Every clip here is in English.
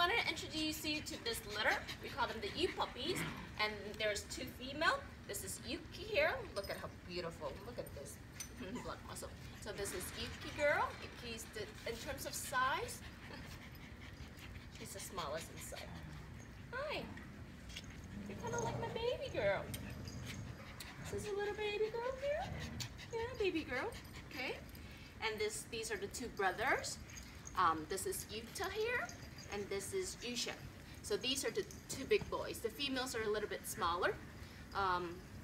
wanted to introduce you to this litter. We call them the U puppies, and there's 2 female. This is Yuki here. Look at how beautiful. Look at this blood muscle. So this is Yuki girl. Yuki's in terms of size, she's the smallest inside. Hi. You're kind of like my baby girl. This is a little baby girl here. Yeah, baby girl. Okay. And these are the 2 brothers. This is Yuta here, and this is Yusha. So these are the 2 big boys. The females are a little bit smaller.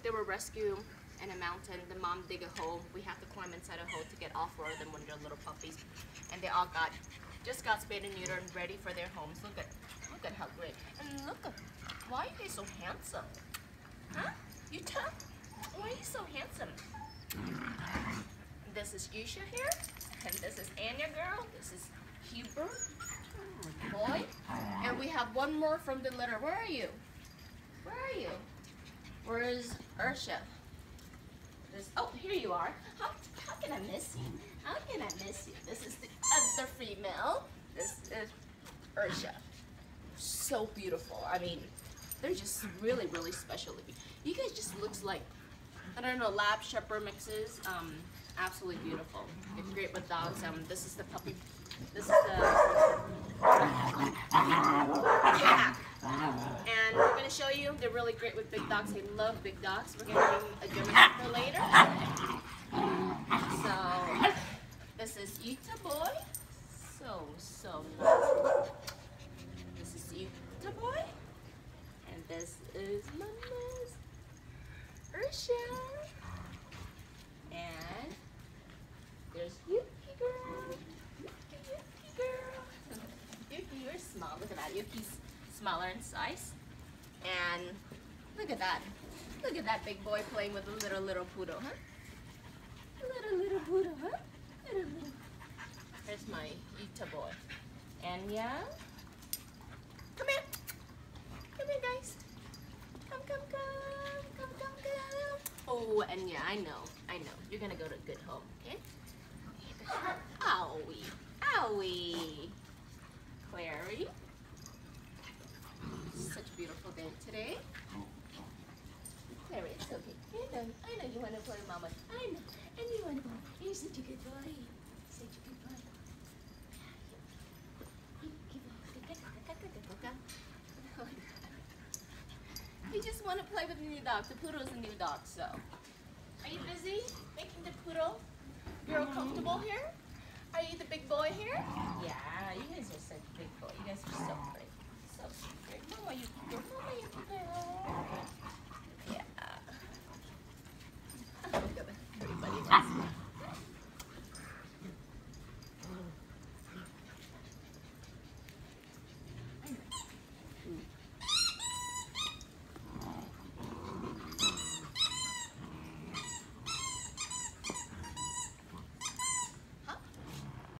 They were rescued in a mountain. The mom dig a hole. We have to climb inside a hole to get all 4 of them when they're little puppies. And they all just got spayed and neutered and ready for their homes. Look at how great. And look at, why are they so handsome? Huh? Yuta? Why are you so handsome? This is Yusha here, and this is Anya girl. This is Huber, boy. And we have one more from the litter. Where are you? Where are you? Where is Ursha? Oh, here you are. How can I miss you? How can I miss you? This is the other female. This is Ursha. So beautiful. I mean, they're just really, really special looking. You guys just looks like, I don't know, lab shepherd mixes. Absolutely beautiful. It's great with dogs. This is the puppy. This is the pack. And we're going to show you, they're really great with big dogs. They love big dogs. We're going to bring a German Shepherd later. So, this is Yuta boy. So nice. This is Yuta boy. And this is Mama's Ursha. And there's Yuki girl. Yuki girl. Yuki, you're small. Look at that. Yuki's smaller in size. And look at that. Look at that big boy playing with a little poodle, huh? Little poodle, huh? Little. Here's my Yuta boy. And yeah. Come here. Come here, guys. Come. Oh, and yeah, I know. You're gonna go to a good home, okay? Owie. Clary. Such a beautiful day today. Clary, it's okay. I know you want to play with Mama. I know. And you want to go. You're such a good boy. Such a good boy. You just want to play with the new dog. The poodle is a new dog, so. Are you busy making the poodle girl comfortable here? Are you the big boy here? Yeah, you guys are such big boy. You guys are